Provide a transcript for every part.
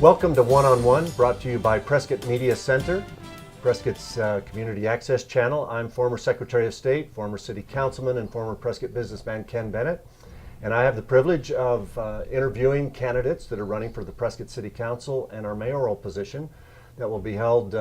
Welcome to One on One, brought to you by Prescott Media Center, Prescott's community access channel. I'm former Secretary of State, former City Councilman, and former Prescott businessman Ken Bennett. And I have the privilege of interviewing candidates that are running for the Prescott City Council and our mayoral position that will be held.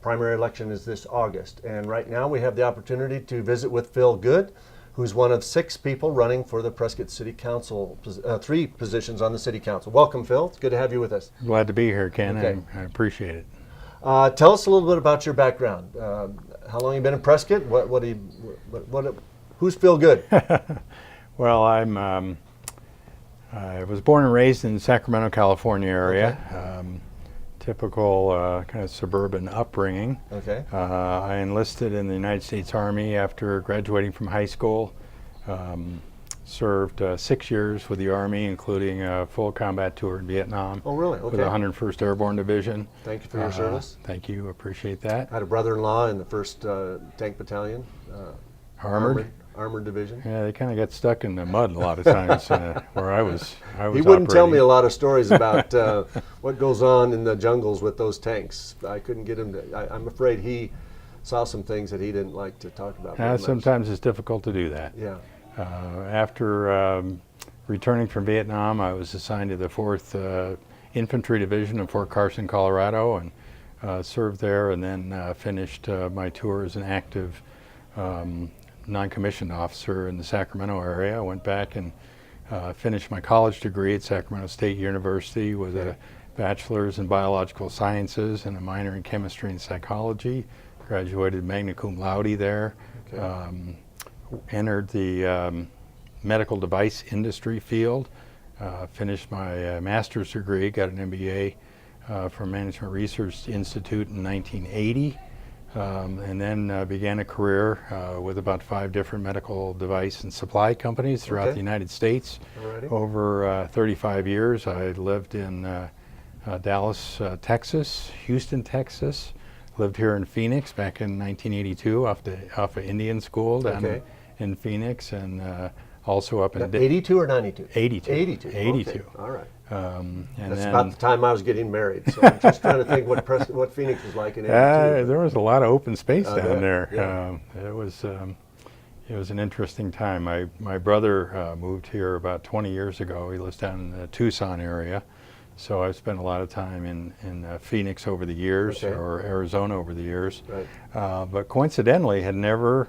Primary election is this August. And right now we have the opportunity to visit with Phil Goode, who's one of 6 people running for the Prescott City Council, 3 positions on the City Council. Welcome, Phil. It's good to have you with us. Glad to be here, Ken. Okay. I appreciate it. Tell us a little bit about your background. How long you been in Prescott? Who's Phil Goode? Well, I was born and raised in the Sacramento, California area. Okay. Typical kind of suburban upbringing. Okay. I enlisted in the United States Army after graduating from high school. Served 6 years with the Army, including a full combat tour in Vietnam. Oh, really? Okay. With the 101st Airborne Division. Thank you for your service. Thank you. Appreciate that. I had a brother-in-law in the 1st Tank Battalion. Armored Division. Yeah, they kind of got stuck in the mud a lot of times where I was He wouldn't tell me a lot of stories about what goes on in the jungles with those tanks. I couldn't get him to. I'm afraid he saw some things that he didn't like to talk about. Sometimes it's difficult to do that. Yeah. After returning from Vietnam, I was assigned to the 4th Infantry Division in Fort Carson, Colorado, and served there, and then finished my tour as an active non-commissioned officer in the Sacramento area. I went back and finished my college degree at Sacramento State University with a bachelor's in biological sciences and a minor in chemistry and psychology. Graduated magna cum laude there. Okay. Entered the medical device industry field. Finished my master's degree, got an MBA from Management Research Institute in 1980. And then began a career with about 5 different medical device and supply companies throughout the United States. Alrighty. Over 35 years. I lived in Dallas, Texas, Houston, Texas. Lived here in Phoenix back in 1982 off of Indian School down in Phoenix, and also up in 82 or 92? 82. 82. 82. Okay. All right. And That's then, about the time I was getting married, so I'm just trying to think what Phoenix was like in 82. There was a lot of open space down there. Yeah. It was an interesting time. My brother moved here about 20 years ago. He lives down in the Tucson area, so I've spent a lot of time in Phoenix over the years, or Arizona over the years. Right. But coincidentally, had never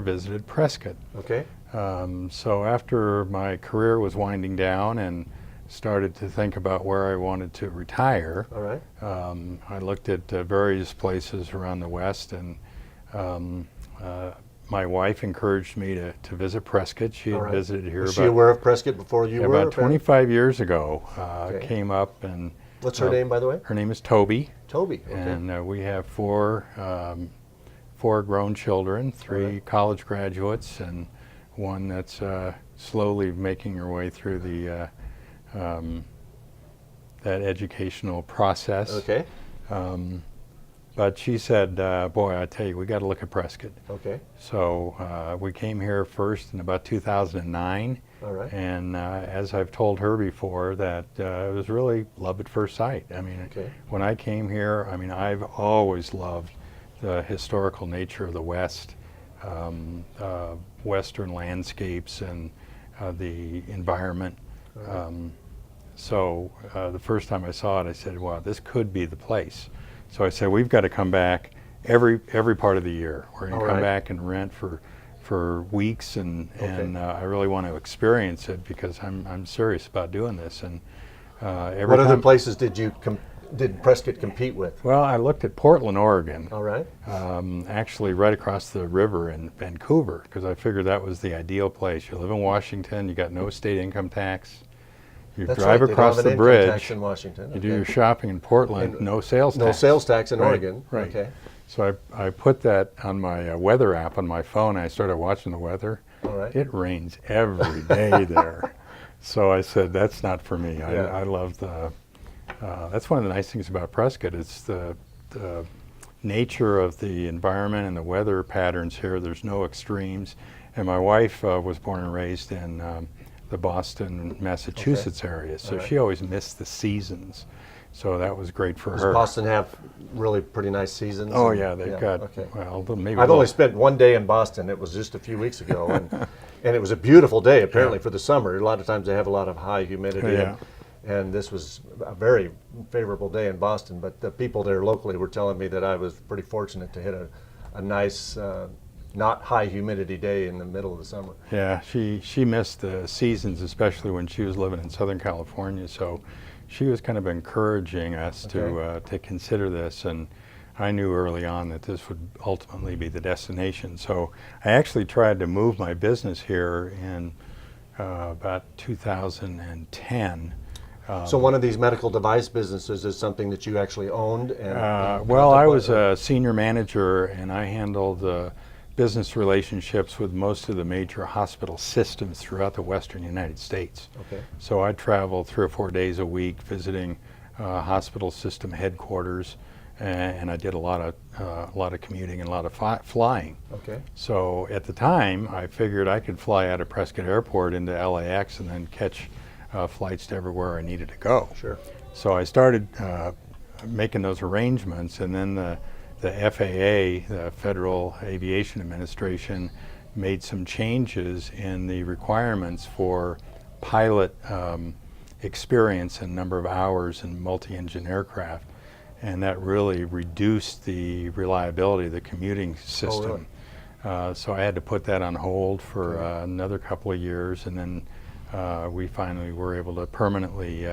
visited Prescott. Okay. So after my career was winding down and started to think about where I wanted to retire. All right. I looked at various places around the West, and my wife encouraged me to visit Prescott. She had visited here. Was she aware of Prescott before you were? About 25 years ago. Came up and. What's her name, by the way? Her name is Toby. Toby. Okay. And we have 4 grown children, 3 college graduates, and one that's slowly making her way through the that educational process. Okay. But she said, boy, I tell you, we got to look at Prescott. Okay. So we came here first in about 2009. All right. And as I've told her before, that it was really love at first sight. I mean, when I came here, I mean, I've always loved the historical nature of the West, Western landscapes and the environment. So the first time I saw it, I said, wow, this could be the place. So I said, we've got to come back every part of the year. We're going to come back and rent for weeks, and I really want to experience it because I'm serious about doing this. And what other places did Prescott compete with? Well, I looked at Portland, Oregon. All right. Actually, right across the river in Vancouver, because I figured that was the ideal place. You live in Washington, you got no state income tax. You drive across the bridge. Tax in Washington. You do your shopping in Portland. And no sales tax. No sales tax in Oregon. Right. Okay. So I put that on my weather app on my phone. And I started watching the weather. All right. It rains every day there. So I said, that's not for me. I love the. That's one of the nice things about Prescott. It's the nature of the environment and the weather patterns here. There's no extremes. And my wife was born and raised in the Boston, Massachusetts area. So All right. she always missed the seasons. So that was great for Does her. Boston have really pretty nice seasons? Oh And- yeah, they've got, Okay. well, maybe I've a only little- spent one day in Boston. It was just a few weeks ago, and it was a beautiful day apparently for the summer. A lot of times they have a lot of high humidity, Yeah. and this was a very favorable day in Boston. But the people there locally were telling me that I was pretty fortunate to hit a nice, not high humidity day in the middle of the summer. Yeah, she missed the seasons, especially when she was living in Southern California. So she was kind of encouraging us to consider this, and I knew early on that this would ultimately be the destination. So I actually tried to move my business here in about 2010. So one of these medical device businesses is something that you actually owned? And Well, I was a senior manager, and I handled business relationships with most of the major hospital systems throughout the western United States. Okay. So I traveled 3 or 4 days a week visiting hospital system headquarters, and I did a lot of commuting and a lot of flying. Okay. So at the time, I figured I could fly out of Prescott Airport into LAX and then catch flights to everywhere I needed to go. Sure. So I started making those arrangements, and then the FAA, the Federal Aviation Administration, made some changes in the requirements for pilot experience and number of hours in multi-engine aircraft, and that really reduced the reliability of the commuting system. So I had to put that on hold for another couple of years, and then we finally were able to permanently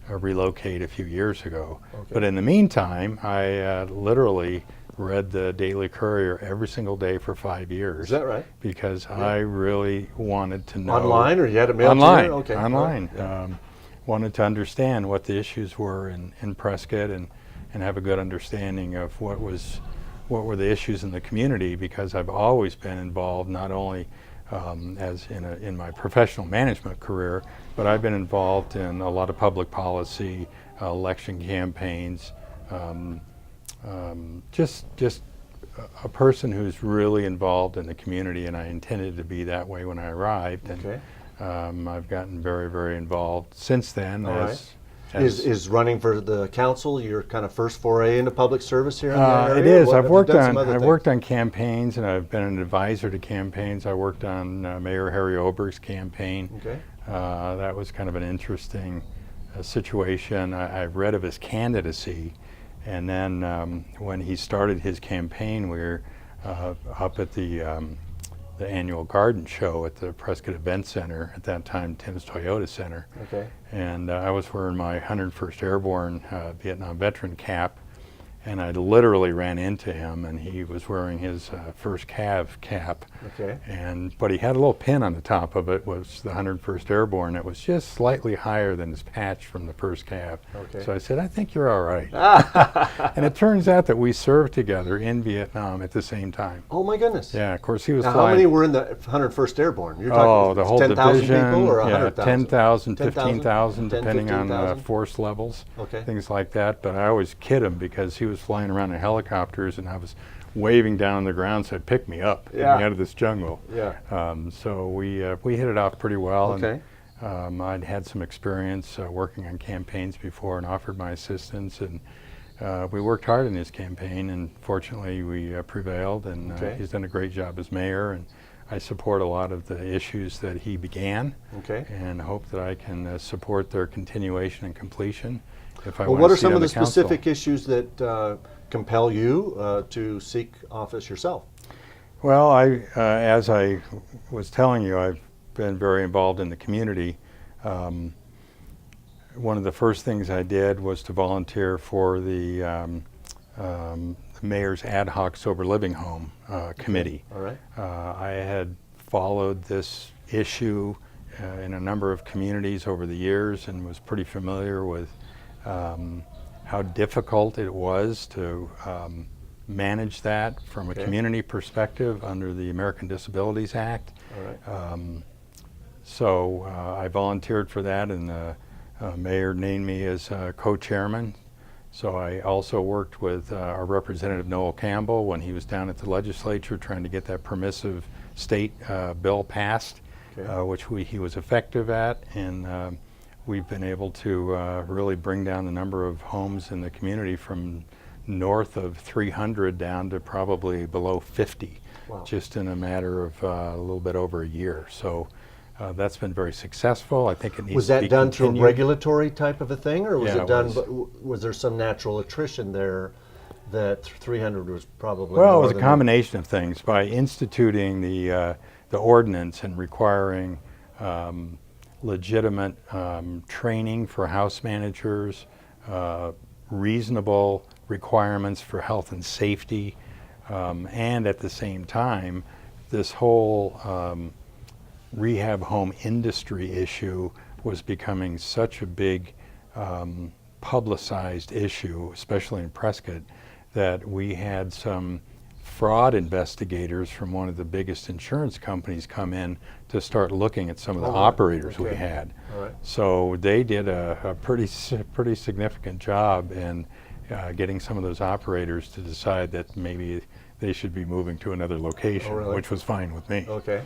relocate a few years ago. Okay. But in the meantime, I literally read the Daily Courier every single day for 5 years. Is that right? Because I really wanted to know. Online, or you had it mailed Online. to you? Okay. Online. Yeah. Wanted to understand what the issues were in Prescott, and have a good understanding of what were the issues in the community, because I've always been involved not only as in my professional management career, but I've been involved in a lot of public policy, election campaigns, just a person who's really involved in the community, and I intended to be that way when I arrived. And Okay. I've gotten very, very involved since then. All right. Is running for the council your kind of first foray into public service here in the area? It is. What- I've have you worked done some on other I've things? worked on campaigns, and I've been an advisor to campaigns. I worked on Mayor Harry Oberg's campaign. Okay. That was kind of an interesting situation. I read of his candidacy, and then when he started his campaign, we were up at the annual garden show at the Prescott Event Center, at that time Tim's Toyota Center. Okay. And I was wearing my 101st Airborne Vietnam veteran cap, and I literally ran into him, and he was wearing his first Cav cap. Okay. But he had a little pin on the top of it, was the 101st Airborne. It was just slightly higher than his patch from the first Cav. Okay. So I said, I think you're all right. And it turns out that we served together in Vietnam at the same time. Oh my goodness. Yeah, of course he was Now, flying. how many were in the 101st Airborne? You're Oh, the whole 10,000 division, people or yeah, 100,000? 10,000, 10,000, 15,000, 10, depending on 15,000? force levels, Okay. things like that. But I always kid him, because he was flying around in helicopters, and I was waving down on the ground, said, "Pick me up, get Yeah. me out of this jungle." Yeah. So we hit it off pretty well. Okay. And I'd had some experience working on campaigns before, and offered my assistance, and we worked hard in his campaign, and fortunately we prevailed, and Okay. he's done a great job as mayor, and I support a lot of the issues that he began, Okay. and hope that I can support their continuation and completion if I Well, want what to are see some on of the council. specific issues that compel you to seek office yourself? Well, as I was telling you, I've been very involved in the community. One of the first things I did was to volunteer for the mayor's ad hoc sober living home committee. All right. I had followed this issue in a number of communities over the years, and was pretty familiar with how difficult it was to manage that from a Okay. community perspective under the American Disabilities Act. All right. So I volunteered for that, and the mayor named me as co-chairman. So I also worked with our Representative Noel Campbell when he was down at the legislature trying to get that permissive state bill passed. Okay. which he was effective at, and we've been able to really bring down the number of homes in the community from north of 300 down to probably below 50, Wow. just in a matter of a little bit over a year. So that's been very successful. I think it needs Was to that be done through a continued. regulatory type of a thing, or was Yeah, it it done? was. Was there some natural attrition there that 300 was probably? Well, it more was a than combination of things. By instituting the ordinance and requiring legitimate training for house managers, reasonable requirements for health and safety, and at the same time, this whole rehab home industry issue was becoming such a big publicized issue, especially in Prescott, that we had some fraud investigators from one of the biggest insurance companies come in to start looking at some of the Oh, right. operators we Okay. had. All right. So they did a pretty significant job in getting some of those operators to decide that maybe they should be moving to another location, Oh, really? which was fine with me. Okay.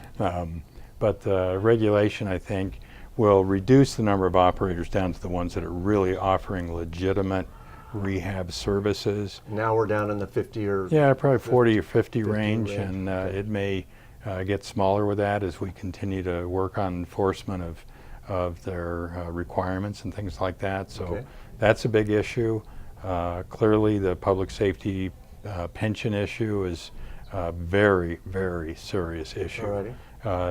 But regulation, I think, will reduce the number of operators down to the ones that are really offering legitimate rehab services. Now we're down in the 50 or Yeah, probably 40 or 50 50 range, range, and okay. it may get smaller with that as we continue to work on enforcement of their requirements and things like that. So Okay. that's a big issue. Clearly, the public safety pension issue is a very, very serious issue. Alrighty.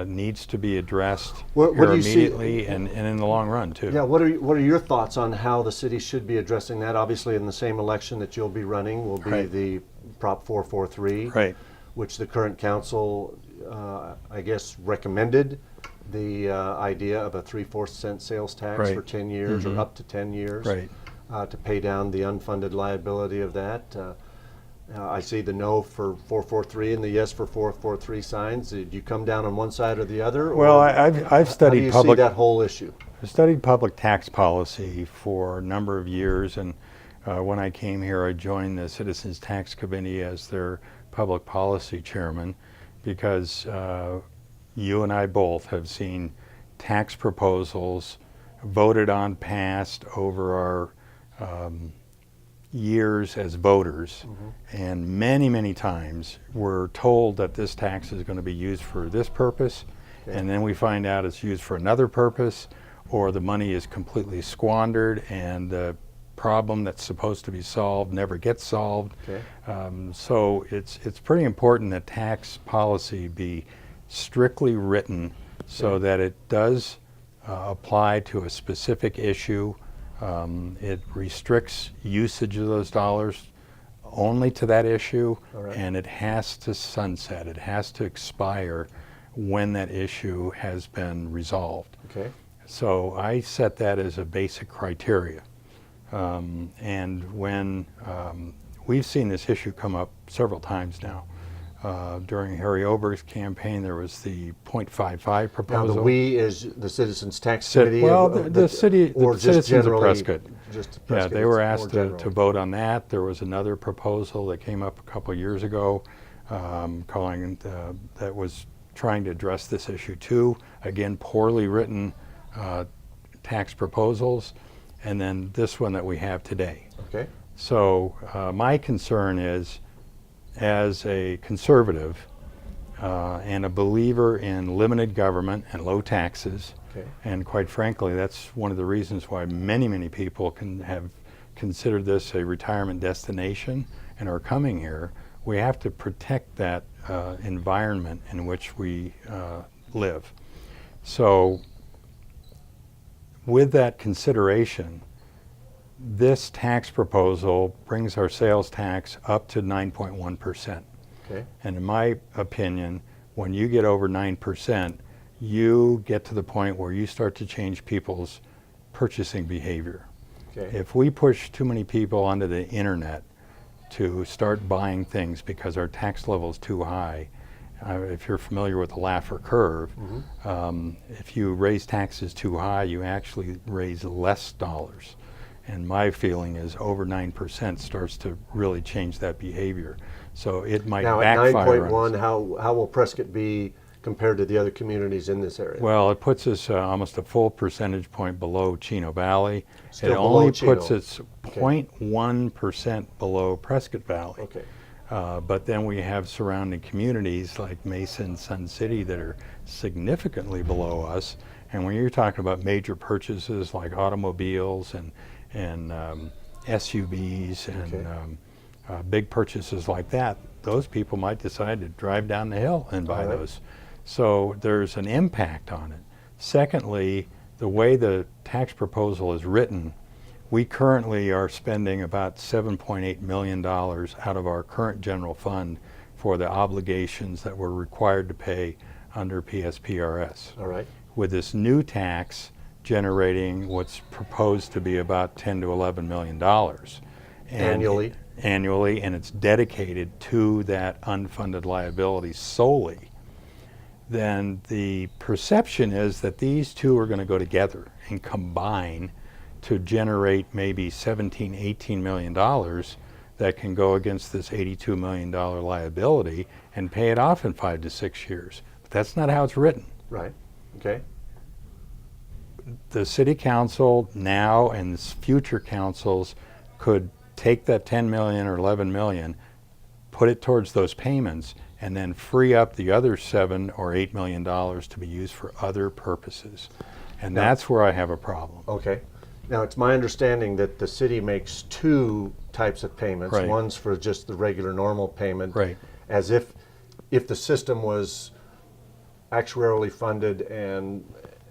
Needs to be addressed What here do you see- immediately and in the long run, too. Yeah, what are your thoughts on how the city should be addressing that? Obviously, in the same election that you'll be running will be Right. the Prop 443, Right. which the current council, I guess, recommended the idea of a 3/4 cent sales tax Right. for 10 years or up to 10 years Right. to pay down the unfunded liability of that. I see the no for 443 and the yes for 443 signs. Did you come down on one side or the other? Well, or I've how do studied you public see that whole issue? I studied public tax policy for a number of years, and when I came here, I joined the Citizens Tax Committee as their public policy chairman, because you and I both have seen tax proposals voted on, passed over our years as voters, and many, many times we're told that this tax is going to be used for this purpose, and then we find out it's used for another purpose, or the money is completely squandered and the problem that's supposed to be solved never gets solved. Okay. So it's pretty important that tax policy be strictly written so that it does apply to a specific issue. It restricts usage of those dollars only to that issue, right. and it has to sunset. It has to expire when that issue has been resolved. Okay. So I set that as a basic criteria. And when we've seen this issue come up several times now. During Harry Oberg's campaign, there was the 0.55 proposal. Now, the we is the Citizens Tax Committee? Well, the city, or the just citizens of generally- Prescott. Just Yeah, Prescott, they were it's asked more to vote on that. There was another proposal that came up a couple of years ago that was trying to address this issue too. Again, poorly written tax proposals. And then this one that we have today. Okay. So my concern is, as a conservative and a believer in limited government and low taxes, Okay. and quite frankly, that's one of the reasons why many, many people can have considered this a retirement destination and are coming here. We have to protect that environment in which we live. So with that consideration, this tax proposal brings our sales tax up to 9.1%. Okay. And in my opinion, when you get over 9%, you get to the point where you start to change people's purchasing behavior. Okay. If we push too many people onto the internet to start buying things because our tax level is too high, if you're familiar with the Laffer curve, if you raise taxes too high, you actually raise less dollars. And my feeling is over 9% starts to really change that behavior. So it might Now, at backfire on 9.1, us. how will Prescott be compared to the other communities in this area? Well, it puts us almost a full percentage point below Chino Valley. Still it below only Chino. puts us 0.1% below Prescott Valley. Okay. But then we have surrounding communities like Mesa and Sun City that are significantly below us. And when you're talking about major purchases like automobiles and SUVs and big purchases like that, those people might decide to drive down the hill and buy those. So there's an impact on it. Secondly, the way the tax proposal is written, we currently are spending about $7.8 million out of our current general fund for the obligations that we're required to pay under PSPRS. All right. With this new tax generating what's proposed to be about $10 to $11 million. Annually, and it's dedicated to that unfunded liability solely, then the perception is that these two are going to go together and combine to generate maybe $17, $18 million that can go against this $82 million liability and pay it off in 5 to 6 years. But that's not how it's written. Right. Okay. The city council now and future councils could take that 10 million or 11 million, put it towards those payments, and then free up the other $7 or $8 million to be used for other purposes. And that's where I have a problem. Okay. Now, it's my understanding that the city makes two types of payments. Right. One's for just the regular normal payment, Right. as if the system was actuarially funded and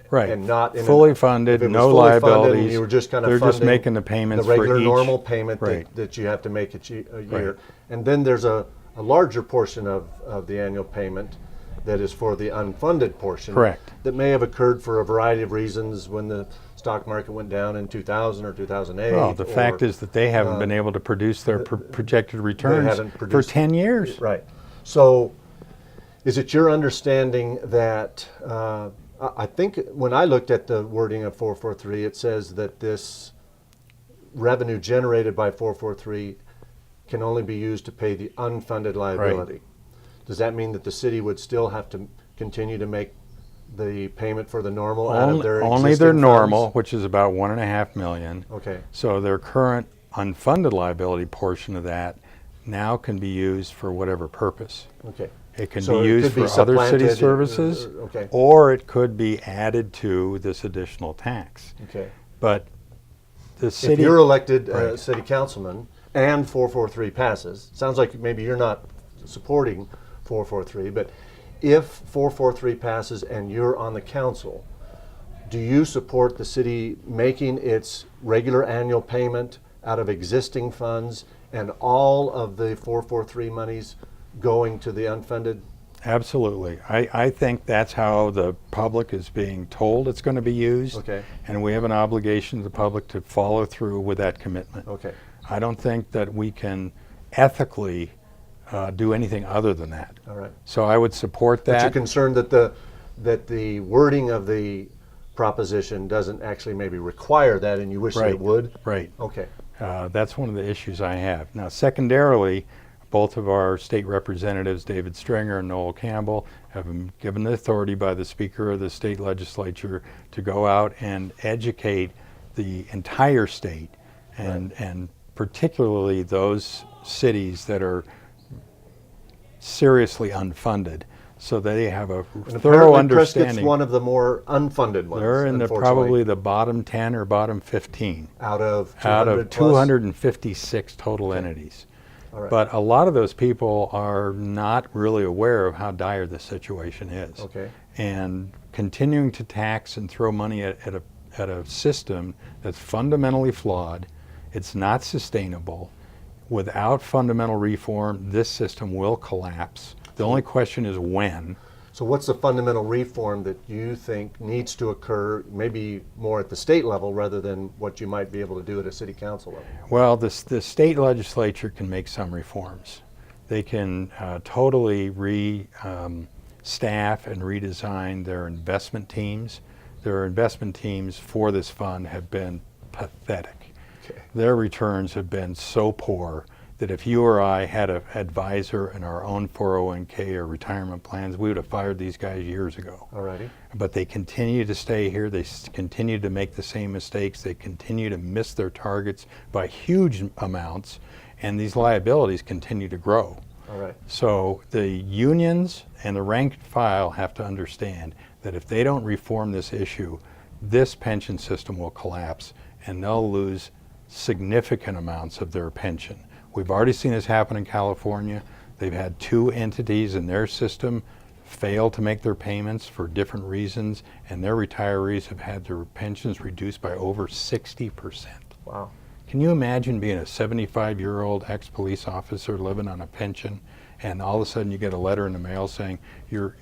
Right. and not in fully if funded, it was no fully funded and liabilities. you were just kind of They're just funding making the payments the regular for each normal payment Right. that you have to make a year. Right. And then there's a larger portion of the annual payment that is for the unfunded portion. Correct. That may have occurred for a variety of reasons when the stock market went down in 2000 or 2008. Well, the fact is that they haven't been able to produce their projected returns haven't for produced- 10 years. Right. So, is it your understanding that, I think when I looked at the wording of 443, it says that this revenue generated by 443 can only be used to pay the unfunded liability. Does that mean that the city would still have to continue to make the payment for the normal out of their Only existing their normal, funds? which is about $1.5 million. Okay. So their current unfunded liability portion of that now can be used for whatever purpose. Okay. It can So be it used could be for other city supplanted, services, okay. or it could be added to this additional tax. Okay. But the If city, you're elected Right. city councilman and 443 passes, sounds like maybe you're not supporting 443, but if 443 passes and you're on the council, do you support the city making its regular annual payment out of existing funds and all of the 443 monies going to the unfunded? absolutely. I think that's how the public is being told it's going to be used. Okay. And we have an obligation to the public to follow through with that commitment. Okay. I don't think that we can ethically do anything other than that. All right. So I would support But you're that. concerned that the wording of the proposition doesn't actually maybe require that, and you wish that Right. it would? Right. Okay. That's one of the issues I have. Now, secondarily, both of our state representatives, David Stringer and Noel Campbell, have been given the authority by the Speaker of the state legislature to go out and educate the entire state, and particularly those cities that are seriously unfunded, so they have a And thorough apparently Prescott's understanding. one of the more unfunded ones. They're in unfortunately, probably the bottom 10 or bottom 15 out of 200 out of plus? 256 total entities. All right. But a lot of those people are not really aware of how dire the situation is. Okay. And continuing to tax and throw money at a system that's fundamentally flawed, it's not sustainable. Without fundamental reform, this system will collapse. The only question is when. So what's the fundamental reform that you think needs to occur, maybe more at the state level rather than what you might be able to do at a city council level? Well, the state legislature can make some reforms. They can totally staff and redesign their investment teams. Their investment teams for this fund have been pathetic. Okay. Their returns have been so poor, that if you or I had an advisor in our own 401k or retirement plans, we would have fired these guys years ago. Alrighty. But they continue to stay here. They continue to make the same mistakes. They continue to miss their targets by huge amounts, and these liabilities continue to grow. All right. So the unions and the rank and file have to understand that if they don't reform this issue, this pension system will collapse and they'll lose significant amounts of their pension. We've already seen this happen in California. They've had 2 entities in their system fail to make their payments for different reasons, and their retirees have had their pensions reduced by over 60%. Wow. Can you imagine being a 75-year-old ex-police officer living on a pension, and all of a sudden you get a letter in the mail saying your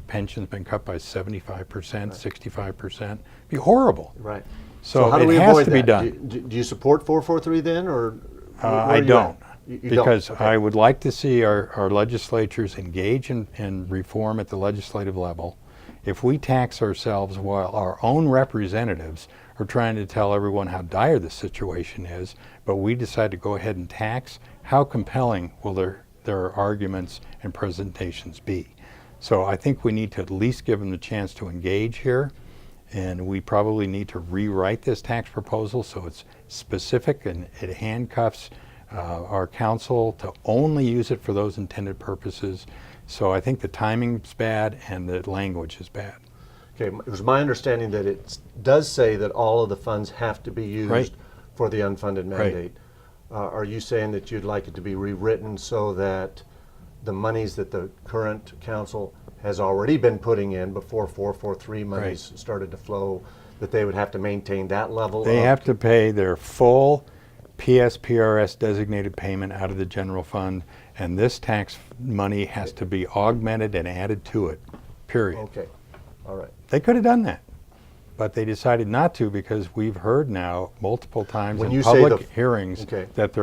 pension's been cut by 75%, 65%? It'd be horrible. Right. So how do it we has avoid to be that? done. Do you support 443 then, or? I don't. You Because don't. Okay. I would like to see our legislatures engage in reform at the legislative level. If we tax ourselves while our own representatives are trying to tell everyone how dire the situation is, but we decide to go ahead and tax, how compelling will their arguments and presentations be? So I think we need to at least give them the chance to engage here, and we probably need to rewrite this tax proposal so it's specific and it handcuffs our council to only use it for those intended purposes. So I think the timing's bad and the language is bad. Okay, it was my understanding that it does say that all of the funds have to be used Right. for the unfunded Right. mandate. Are you saying that you'd like it to be rewritten so that the monies that the current council has already been putting in before 443 monies started to flow, that they would have to maintain that level? They have to pay their full PSPRS designated payment out of the general fund, and this tax money has to be augmented and added to it, period. Okay, all right. They could have done that, but they decided not to because we've heard now multiple times When in you say public hearings Okay. that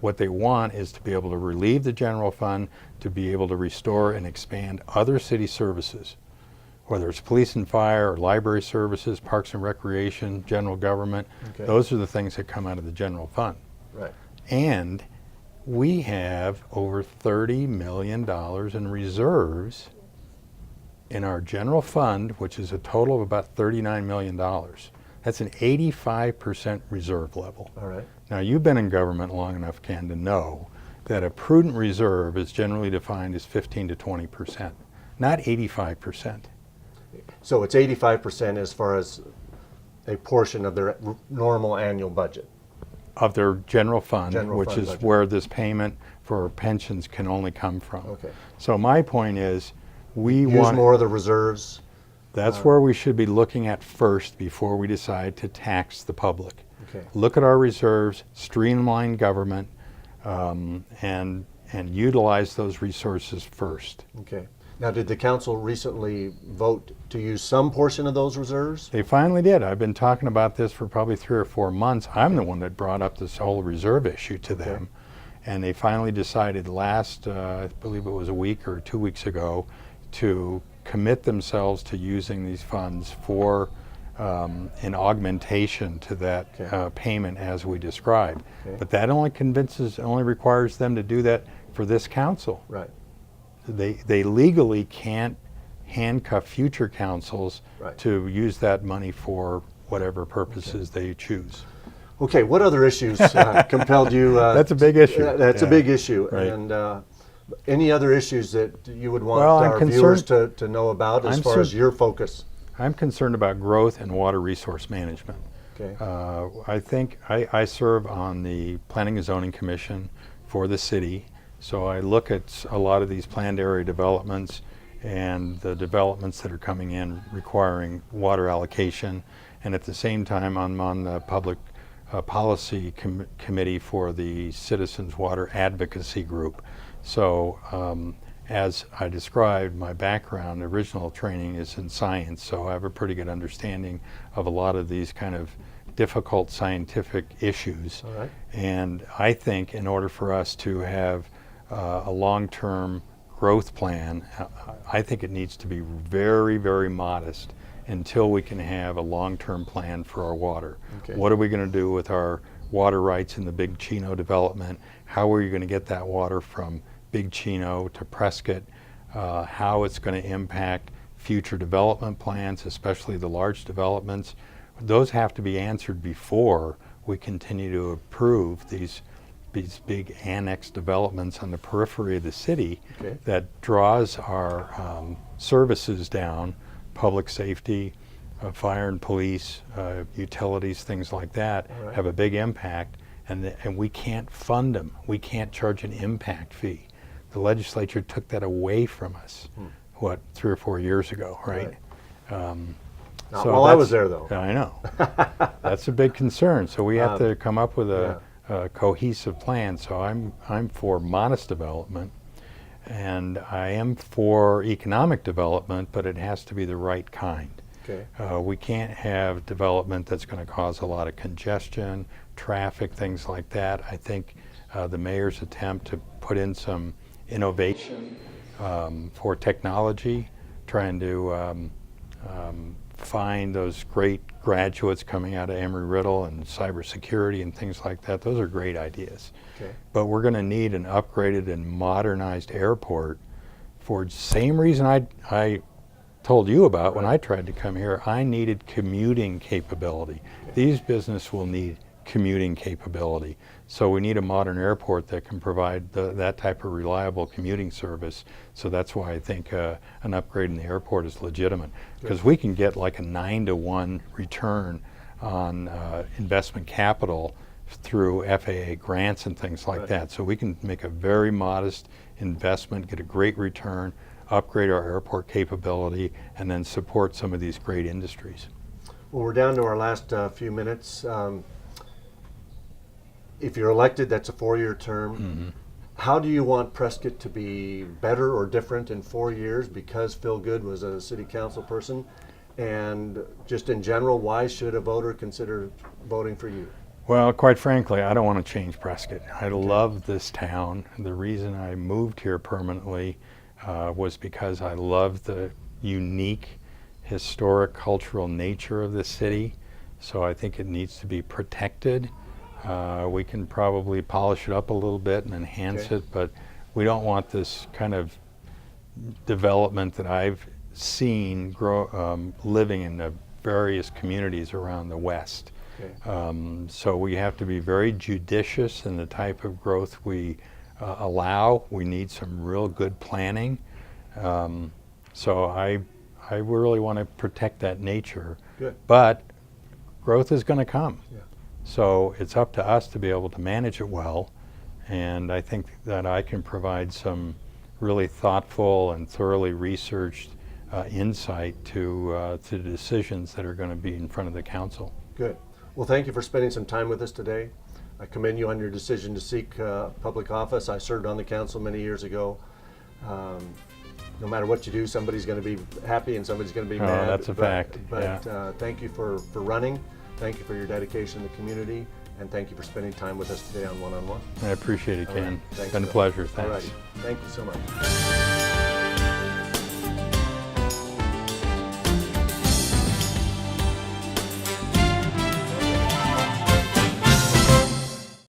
what they want is to be able to relieve the general fund, to be able to restore and expand other city services, whether it's police and fire, or library services, parks and recreation, general government. Okay. Those are the things that come out of the general fund. Right. And we have over $30 million in reserves in our general fund, which is a total of about $39 million. That's an 85% reserve level. All right. Now, you've been in government long enough, Ken, to know that a prudent reserve is generally defined as 15 to 20%, not 85%. So it's 85% as far as a portion of their normal annual budget. Of their general fund, General which fund is budget. where this payment for pensions can only come from. Okay. So my point is, we Use want, more of the reserves. that's where we should be looking at first before we decide to tax the public. Okay. Look at our reserves, streamline government, and utilize those resources first. Okay. Now, did the council recently vote to use some portion of those reserves? They finally did. I've been talking about this for probably 3 or 4 months. I'm the one that brought up this whole reserve issue to them. And they finally decided last, I believe it was a week or 2 weeks ago, to commit themselves to using these funds for an augmentation to that payment as we described. Okay. But that only requires them to do that for this council. Right. They legally can't handcuff future councils Right. to use that money for whatever purposes they choose. Okay, what other issues compelled you? That's a big issue. That's a Yeah. big issue. Right. And any other issues that you would want Well, I'm our viewers concerned- to know about as I'm far cer- as your focus? I'm concerned about growth and water resource management. Okay. I think I serve on the Planning and Zoning Commission for the city, so I look at a lot of these planned area developments and the developments that are coming in requiring water allocation, and at the same time I'm on the Public Policy Committee for the Citizens Water Advocacy Group. So as I described, my background, original training is in science, so I have a pretty good understanding of a lot of these kind of difficult scientific issues. All right. And I think in order for us to have a long-term growth plan, I think it needs to be very, very modest until we can have a long-term plan for our water. Okay. What are we going to do with our water rights in the Big Chino development. How are you going to get that water from Big Chino to Prescott? How it's going to impact future development plans, especially the large developments. Those have to be answered before we continue to approve these big annex developments on the periphery of the city that draws our services down, public safety, fire and police, utilities, things like that, have a big impact, and we can't fund them. We can't charge an impact fee. The legislature took that away from us, 3 or 4 years ago, right? Not while I was there, though. I know. That's a big concern. So we have to come up with a cohesive plan. So I'm for modest development, and I am for economic development, but it has to be the right kind. We can't have development that's going to cause a lot of congestion, traffic, things like that. I think the mayor's attempt to put in some innovation for technology, trying to find those great graduates coming out of Embry-Riddle and cybersecurity and things like that. Those are great ideas. But we're going to need an upgraded and modernized airport for the same reason I told you about when I tried to come here. I needed commuting capability. These businesses will need commuting capability. So we need a modern airport that can provide that type of reliable commuting service. So that's why I think an upgrade in the airport is legitimate, because we can get like a 9-to-1 return on investment capital through FAA grants and things like that. So we can make a very modest investment, get a great return, upgrade our airport capability, and then support some of these great industries. Well, we're down to our last few minutes. If you're elected, that's a 4-year term. How do you want Prescott to be better or different in 4 years because Phil Goode was a city council person? And just in general, why should a voter consider voting for you? Well, quite frankly, I don't want to change Prescott. I love this town. The reason I moved here permanently was because I love the unique historic cultural nature of the city. So I think it needs to be protected. We can probably polish it up a little bit and enhance it, but we don't want this kind of development that I've seen grow, living in the various communities around the West. So we have to be very judicious in the type of growth we allow. We need some real good planning. So I really want to protect that nature. But growth is going to come. So it's up to us to be able to manage it well, and I think that I can provide some really thoughtful and thoroughly researched insight to the decisions that are going to be in front of the council. Good. Well, thank you for spending some time with us today. I commend you on your decision to seek public office. I served on the council many years ago. No matter what you do, somebody's going to be happy and somebody's going to be mad. That's a fact. But thank you for running. Thank you for your dedication to the community, and thank you for spending time with us today on One-on-One. I appreciate it, Ken. It's been a pleasure. Thanks. All right. Thank you so much.